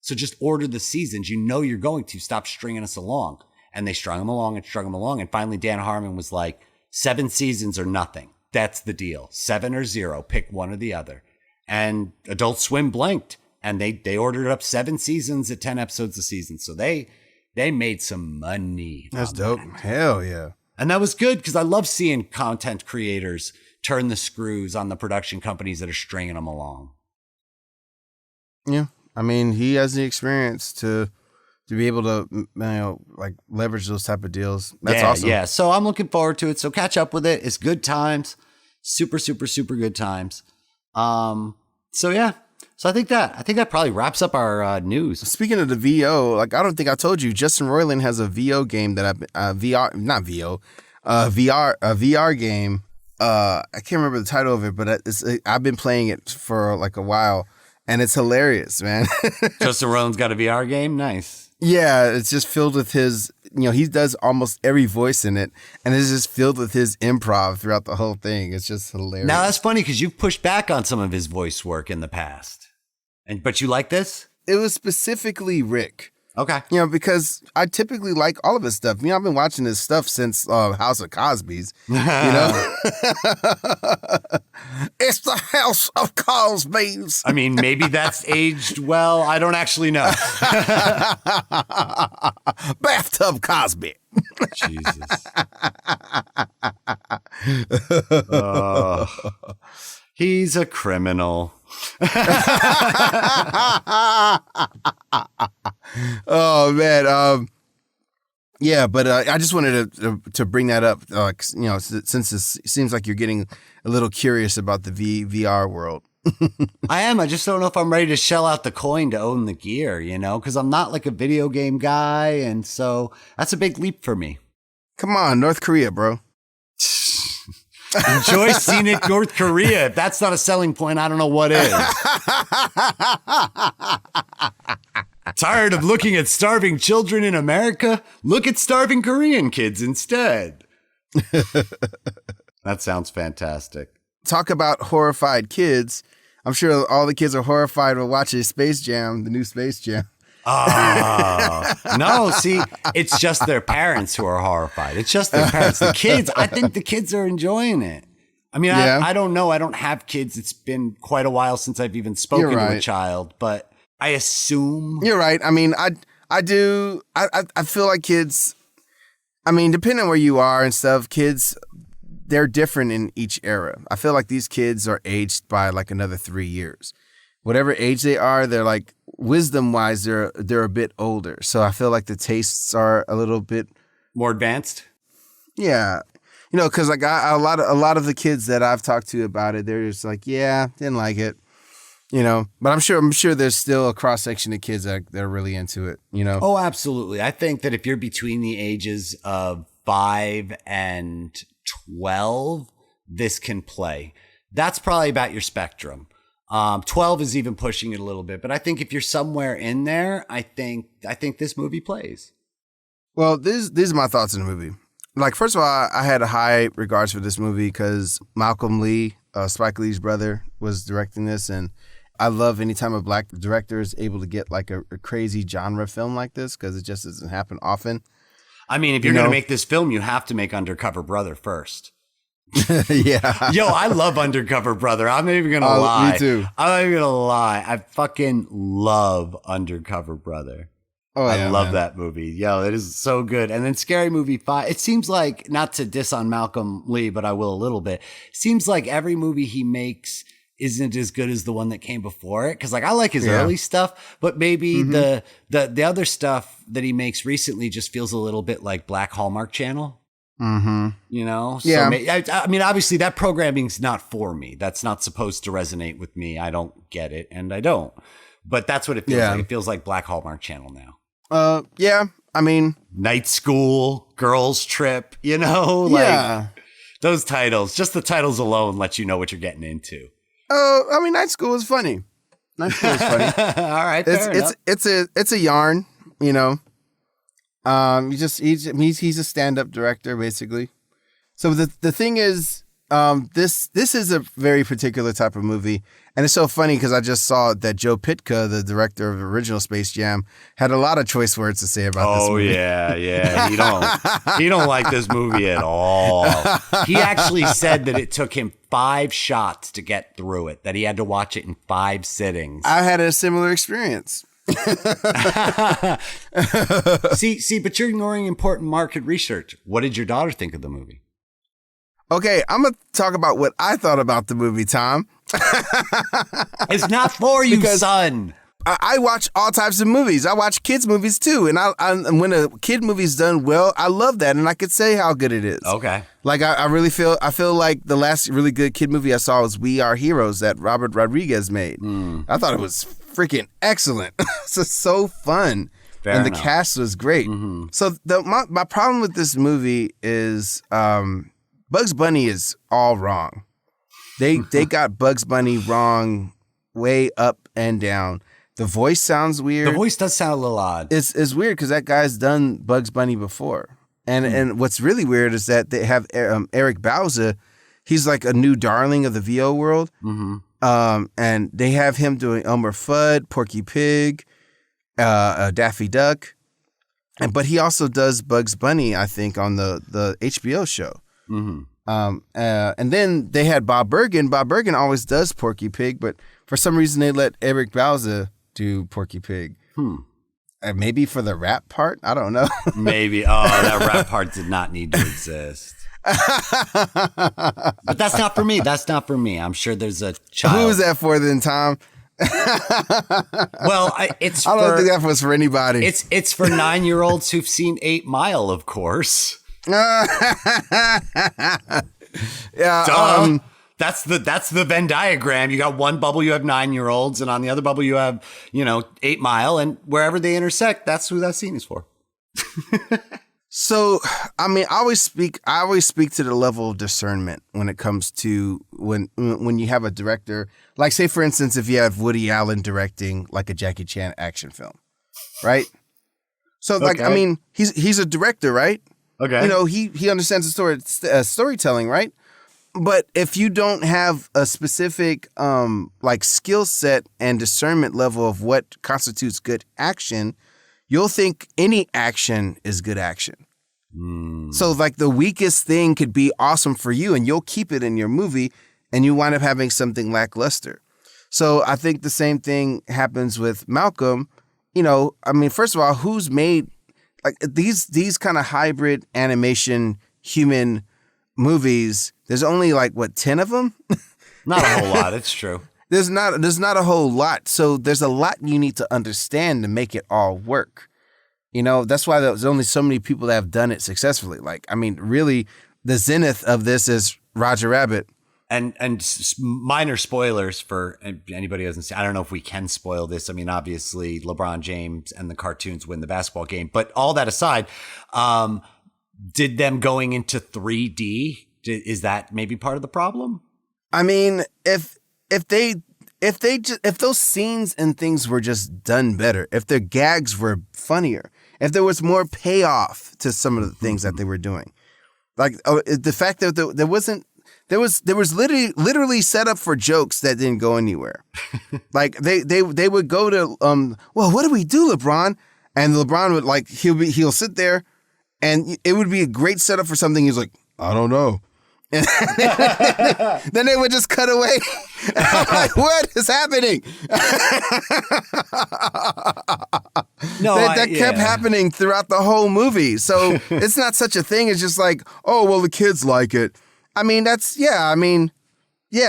So just order the seasons. You know, you're going to stop stringing us along. And they strung them along and strung them along. And finally, Dan Harmon was like, 7 seasons or nothing. That's the deal. 7 or 0. Pick one or the other. And Adult Swim blanked, and they ordered up 7 seasons at 10 episodes a season. So they made some money. That's dope. Hell yeah. And that was good because I love seeing content creators turn the screws on the production companies that are stringing them along. Yeah. I mean, he has the experience to be able to, like leverage those type of deals. That's awesome. Yeah. So I'm looking forward to it. So catch up with it. It's good times. Super, super, super good times. So yeah. So I think that probably wraps up our news. Speaking of the VO, like I don't think I told you, Justin Roiland has a VO game that VR game. I can't remember the title of it, but I've been playing it for like a while, and it's hilarious, man. Justin Roiland's got a VR game. Nice. Yeah, it's just filled with his, he does almost every voice in it, and it's just filled with his improv throughout the whole thing. It's just hilarious. Now, that's funny because you've pushed back on some of his voice work in the past. But you like this? It was specifically Rick. Okay. Because I typically like all of his stuff. I've been watching his stuff since House of Cosby's. It's the House of Cosby's. I mean, maybe that's aged well. I don't actually know. Bathtub Cosby. Jesus. He's a criminal. Oh man, yeah, but I just wanted to bring that up, since it seems like you're getting a little curious about the VR world. I am. I just don't know if I'm ready to shell out the coin to own the gear, because I'm not like a video game guy, and so that's a big leap for me. Come on, North Korea, bro. Enjoy scenic North Korea. If that's not a selling point, I don't know what is. Tired of looking at starving children in America? Look at starving Korean kids instead. That sounds fantastic. Talk about horrified kids. I'm sure all the kids are horrified when watching Space Jam, the new Space Jam. Oh, no, see, it's just their parents who are horrified. It's just their parents. The kids, I think the kids are enjoying it. I mean, yeah. I don't know. I don't have kids. It's been quite a while since I've even spoken to a child, but I assume. You're right. I mean, I do. I feel like kids, I mean, depending on where you are and stuff, kids, they're different in each era. I feel like these kids are aged by like another 3 years. Whatever age they are, they're like, wisdom wise, they're a bit older. So I feel like the tastes are a little bit more advanced. Yeah. Because like a lot of the kids that I've talked to about it, they're just like, yeah, didn't like it. But I'm sure there's still a cross section of kids that are really into it, Oh, absolutely. I think that if you're between the ages of 5 and 12, this can play. That's probably about your spectrum. 12 is even pushing it a little bit, but I think if you're somewhere in there, I think this movie plays. Well, these are my thoughts on the movie. Like, first of all, I had a high regards for this movie because Malcolm Lee, Spike Lee's brother, was directing this, and I love anytime a black director is able to get like a crazy genre film like this because it just doesn't happen often. I mean, if you're going to make this film, you have to make Undercover Brother first. Yeah. Yo, I love Undercover Brother. I'm not even going to lie. Me too. I'm not even going to lie. I fucking love Undercover Brother. Oh, I yeah, love man. that movie. Yo, it is so good. And then Scary Movie 5, it seems like, not to diss on Malcolm Lee, but I will a little bit. Seems like every movie he makes isn't as good as the one that came before it. Cause like I like his early stuff, but maybe the other stuff that he makes recently just feels a little bit like Black Hallmark Channel. You know? So Yeah. I mean, obviously that programming's not for me. That's not supposed to resonate with me. I don't get it and I don't. But that's what it feels like. It feels like Black Hallmark Channel now. Yeah. I mean, Night School, Girls Trip, you know, like those titles, just the titles alone let you know what you're getting into. I mean, Night School is funny. Night School is funny. All right, fair enough. It's a yarn, you know. He's a stand-up director basically. So the thing is, this is a very particular type of movie, and it's so funny because I just saw that Joe Pytka, the director of the original Space Jam, had a lot of choice words to say about this movie. Yeah. He don't like this movie at all. He actually said that it took him 5 shots to get through it, that he had to watch it in 5 sittings. I had a similar experience. See, but you're ignoring important market research. What did your daughter think of the movie? Okay, I'm going to talk about what I thought about the movie, Tom. It's not for you, Because son. I watch all types of movies. I watch kids' movies too. And when a kid movie's done well, I love that. And I could say how good it is. Okay. Like, I feel like the last really good kid movie I saw was We Are Heroes that Robert Rodriguez made. I thought it was freaking excellent. It's just so fun. Fair and enough. the cast was great. So my problem with this movie is Bugs Bunny is all wrong. They got Bugs Bunny wrong way up and down. The voice sounds weird. The voice does sound a little odd. It's weird because that guy's done Bugs Bunny before. And what's really weird is that they have Eric Bauza. He's like a new darling of the VO world. And they have him doing Elmer Fudd, Porky Pig, Daffy Duck. But he also does Bugs Bunny, I think, on the HBO show. And then they had Bob Bergen. Bob Bergen always does Porky Pig, but for some reason they let Eric Bauza do Porky Pig. Maybe for the rap part? I don't know. Maybe. Oh, that rap part did not need to exist. But that's not for me. That's not for me. I'm sure there's a child. Who is that for then, Tom? Well, I don't think that was for anybody. It's for 9-year-olds who've seen 8 Mile, of course. Yeah. That's the Venn diagram. You got one bubble, you have 9-year-olds, and on the other bubble, you have 8 Mile, and wherever they intersect, that's who that scene is for. So, I mean, I always speak to the level of discernment when it comes to when you have a director, like say for instance, if you have Woody Allen directing like a Jackie Chan action film, right? So, like, I mean, he's a director, right? Okay. He understands the storytelling, right? But if you don't have a specific like skill set and discernment level of what constitutes good action, you'll think any action is good action. So like the weakest thing could be awesome for you and you'll keep it in your movie and you wind up having something lackluster. So I think the same thing happens with Malcolm. I mean, first of all, who's made like these kind of hybrid animation human movies? There's only like 10 of them? Not a whole lot. It's true. There's not a whole lot. So there's a lot you need to understand to make it all work. That's why there's only so many people that have done it successfully. Like, I mean, really, the zenith of this is Roger Rabbit. And minor spoilers for anybody who hasn't seen. I don't know if we can spoil this. I mean, obviously, LeBron James and the cartoons win the basketball game. But all that aside, did them going into 3D, is that maybe part of the problem? I mean, if those scenes and things were just done better, if their gags were funnier, if there was more payoff to some of the things that they were doing, like the fact that there was literally set up for jokes that didn't go anywhere. Like they would go to well, what do we do, LeBron? And LeBron would he'll sit there, and it would be a great setup for something. He's like, I don't know. And then they would just cut away. I'm like, what is happening? that kept happening throughout the whole movie. So it's not such a thing. It's just like, oh, well, the kids like it. I mean,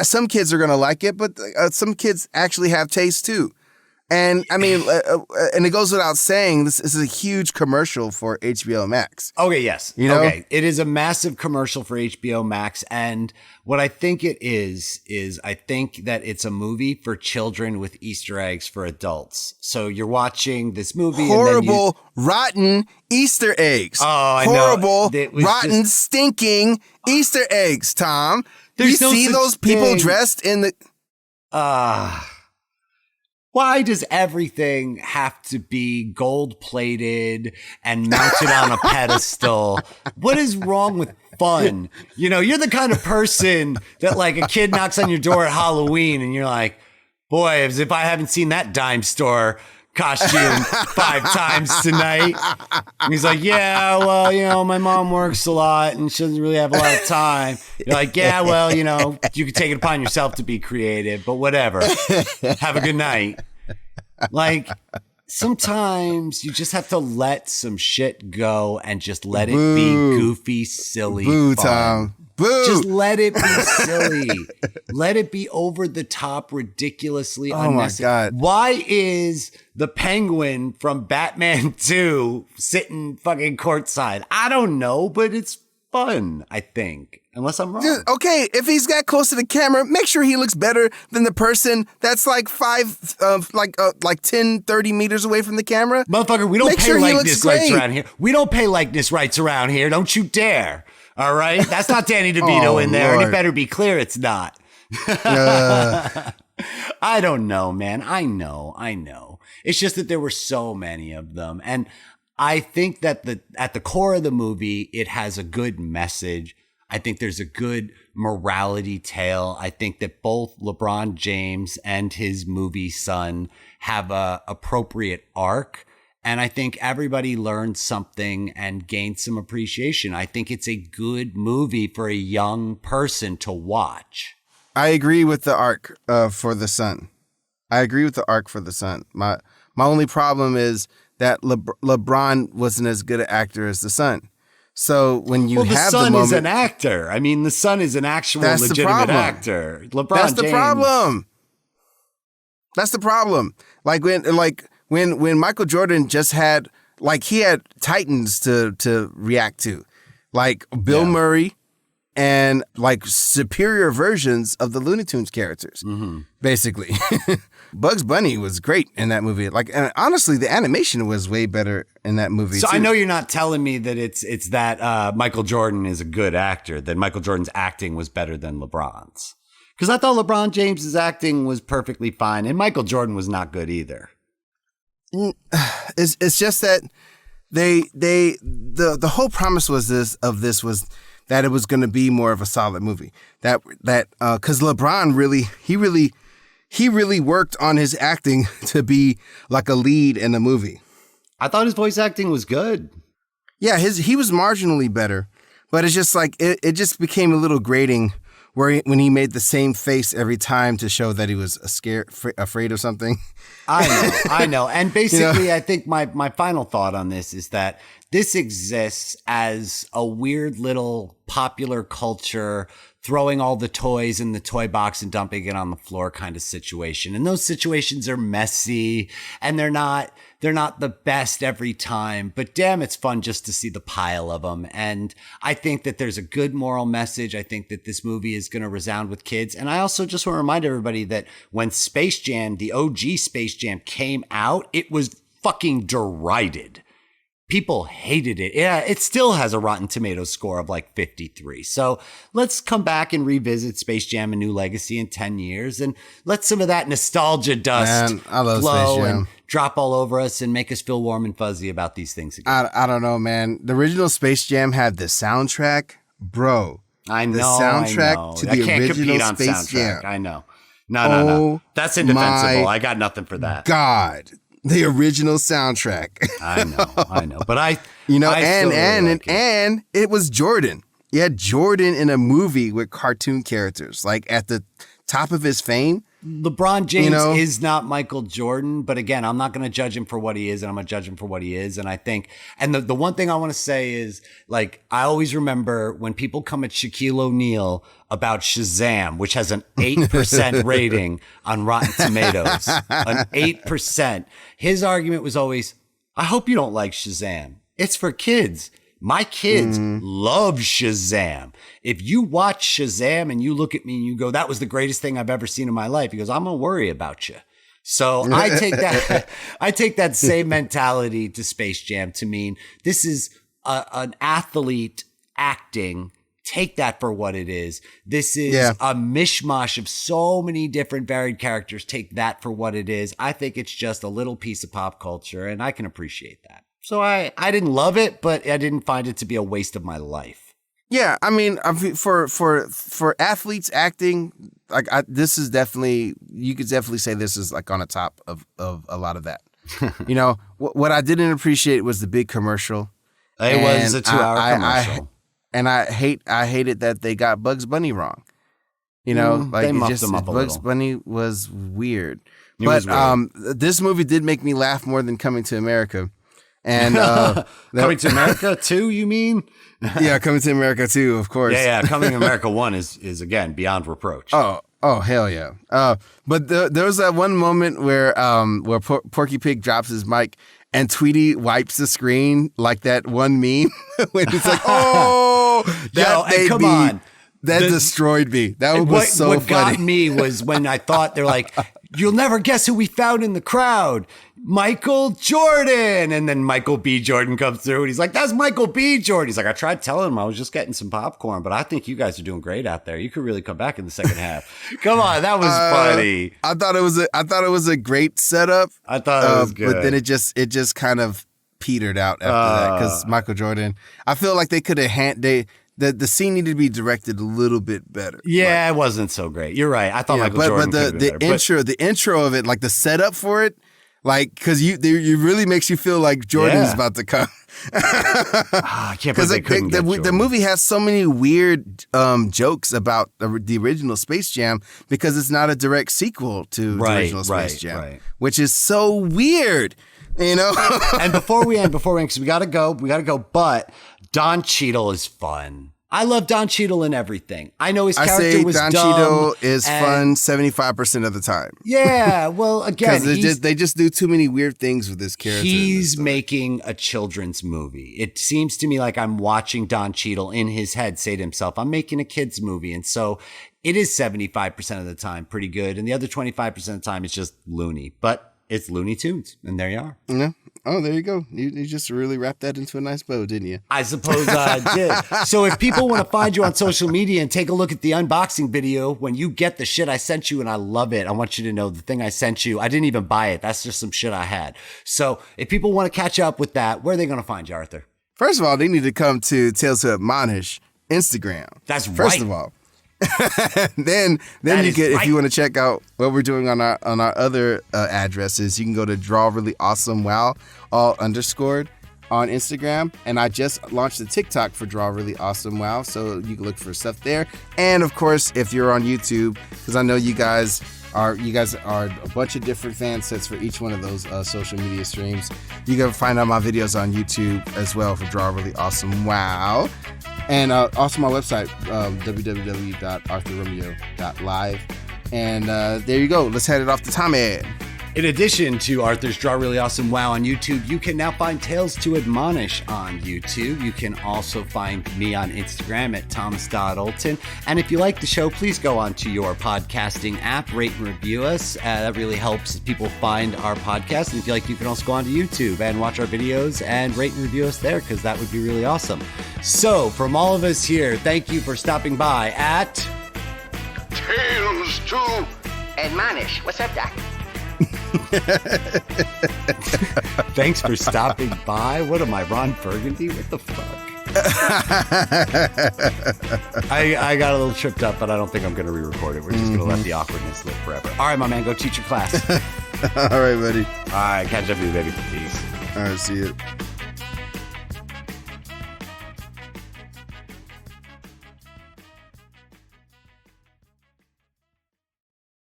some kids are going to like it, but some kids actually have taste too. And I mean, and it goes without saying, this is a huge commercial for HBO Max. Okay, yes. You know? Okay, it is a massive commercial for HBO Max. And what I think it is I think that it's a movie for children with Easter eggs for adults. So you're watching this movie. Horrible, rotten Easter eggs. Oh, I Horrible, know. rotten, stinking Easter eggs, Tom. There's you no see such those people thing. dressed in the... Why does everything have to be gold-plated and mounted on a pedestal? What is wrong with fun? You know, you're the kind of person that like a kid knocks on your door at Halloween and you're like, boy, as if I haven't seen that dime store costume 5 times tonight. And he's like, yeah, well, you know, my mom works a lot and she doesn't really have a lot of time. You're like, yeah, well, you know, you can take it upon yourself to be creative, but whatever. Have a good night. Like, sometimes you just have to let some shit go and just let it be goofy, silly Boo, fun. Tom. Boo. Just let it be silly. Let it be over the top, ridiculously unnecessary. My God. Why is the Penguin from Batman 2 sitting fucking courtside? I don't know, but it's fun, I think. Unless I'm wrong. Okay, if he's that close to the camera, make sure he looks better than the person that's like 10, 30 meters away from the camera. Motherfucker, we don't pay likeness rights around here. We don't pay likeness rights around here. Don't you dare. All right? That's not Danny DeVito in there, Lord. and it better be clear it's not. I don't know, man. I know. It's just that there were so many of them. And I think that at the core of the movie, it has a good message. I think there's a good morality tale. I think that both LeBron James and his movie son have a appropriate arc. And I think everybody learned something and gained some appreciation. I think it's a good movie for a young person to watch. I agree with the arc for the son. My only problem is that LeBron wasn't as good an actor as the son. So when you have the moment, son is an actor. I mean, the son is an actual legitimate actor. LeBron That's the James. problem. That's the problem. Like when Michael Jordan just had he had titans to react to, like Bill Murray and like superior versions of the Looney Tunes characters, basically. Bugs Bunny was great in that movie. And honestly, the animation was way better in that movie. So too. I know you're not telling me that it's that Michael Jordan is a good actor, that Michael Jordan's acting was better than LeBron's. Because I thought LeBron James's acting was perfectly fine, and Michael Jordan was not good either. It's just that the whole promise was that it was going to be more of a solid movie. That because LeBron really worked on his acting to be like a lead in the movie. I thought his voice acting was good. Yeah, he was marginally better, but it's just like it just became a little grating when he made the same face every time to show that he was afraid of something. I know. And basically, I think my final thought on this is that this exists as a weird little popular culture throwing all the toys in the toy box and dumping it on the floor kind of situation. And those situations are messy and they're not the best every time, but damn, it's fun just to see the pile of them. And I think that there's a good moral message. I think that this movie is going to resound with kids. And I also just want to remind everybody that when Space Jam, the OG Space Jam came out, it was fucking derided. People hated it. Yeah, it still has a Rotten Tomatoes score of like 53. So let's come back and revisit Space Jam: A New Legacy in 10 years and let some of that nostalgia dust I love flow Space Jam. And drop all over us and make us feel warm and fuzzy about these things again. I don't know, man. The original Space Jam had the soundtrack, bro. I know. The soundtrack to the can't original compete on Space soundtrack. Jam. I know. No. That's indefensible. I got nothing for that. God. The original soundtrack. I know. But and it was Jordan. You had Jordan in a movie with cartoon characters, like at the top of his fame. LeBron James is not Michael Jordan, but again, I'm not going to judge him for what he is, and I'm going to judge him for what he is. And I think, and the one thing I want to say is, like, I always remember when people come at Shaquille O'Neal about Shazam, which has an 8% rating on Rotten Tomatoes, an 8%. His argument was always, I hope you don't like Shazam. It's for kids. My kids love Shazam. If you watch Shazam and you look at me and you go, that was the greatest thing I've ever seen in my life, he goes, I'm going to worry about you. So I take that same mentality to Space Jam to mean this is an athlete acting. Take that for what it is. This is a mishmash of so many different varied characters. Take that for what it is. I think it's just a little piece of pop culture, and I can appreciate that. So I didn't love it, but I didn't find it to be a waste of my life. Yeah, I mean, for athletes acting, like this is definitely, you could definitely say this is like on the top of a lot of that. What I didn't appreciate was the big commercial. It was a 2-hour commercial. I hated that they got Bugs Bunny wrong. They muffed him up a Bugs little. Bunny was weird. But this movie did make me laugh more than Coming to America. And Coming to America 2, you mean? Yeah, Coming to America 2, of course. Yeah, Coming to America 1 is again beyond reproach. Oh, hell yeah. But there was that one moment where Porky Pig drops his mic and Tweety wipes the screen like that one meme when he's like, "Oh, come on." That destroyed me. That was so funny. What got me was when I thought they're like, you'll never guess who we found in the crowd. Michael Jordan. And then Michael B. Jordan comes through and he's like, that's Michael B. Jordan. He's like, I tried telling him I was just getting some popcorn, but I think you guys are doing great out there. You could really come back in the second half. Come on. That was funny. I thought it was a great setup. I thought it was good. But then it just kind of petered out after that because Michael Jordan, I feel like they could have the scene needed to be directed a little bit better. Yeah, it wasn't so great. You're right. I thought Michael Jordan could have been better. The intro of it, like the setup for it, like because you really makes you feel like Jordan's about to come. I can't believe they couldn't get Jordan. The movie has so many weird jokes about the original Space Jam because it's not a direct sequel to the original Space Jam, which is so weird. And before we end, because we gotta go, but Don Cheadle is fun. I love Don Cheadle in everything. I know his character was Don dumb. Cheadle is fun 75% of the time. Yeah, well, again, they just do too many weird things with this character. He's making a children's movie. It seems to me like I'm watching Don Cheadle in his head say to himself, I'm making a kid's movie. And so it is 75% of the time pretty good. And the other 25% of the time it's just loony. But it's Looney Tunes, and there you are. Yeah. Oh, there you go. You just really wrapped that into a nice bow, didn't you? I suppose I did. So if people want to find you on social media and take a look at the unboxing video, when you get the shit I sent you and I love it, I want you to know the thing I sent you, I didn't even buy it. That's just some shit I had. So if people want to catch up with that, where are they going to find you, Arthur? First of all, they need to come to Tales to Admonish Instagram. That's right. First of all. then you get, if you want to check out what we're doing on our other addresses, you can go to Draw Really Awesome Wow, all underscored on Instagram. And I just launched a TikTok for Draw Really Awesome Wow, so you can look for stuff there. And of course, if you're on YouTube, because I know you guys are a bunch of different fan sets for each one of those social media streams. You can find out my videos on YouTube as well for Draw Really Awesome Wow. And also my website, www.arthurromeo.live. And there you go. Let's head it off to Tommy. In addition to Arthur's Draw Really Awesome Wow on YouTube, you can now find Tales to Admonish on YouTube. You can also find me on Instagram at thomas.olton. And if you like the show, please go on to your podcasting app, rate and review us. That really helps people find our podcast. And if you like, you can also go on to YouTube and watch our videos and rate and review us there, because that would be really awesome. So from all of us here, thank you for stopping by at Tales to Admonish. What's up, Doc? Thanks for stopping by. What am I, Ron Burgundy? What the fuck? I got a little tripped up, but I don't think I'm going to re-record it. We're just going to let the awkwardness live forever. All right, my man, go teach your class. All right, buddy. All right, catch up with you, baby. Peace. All right, see you.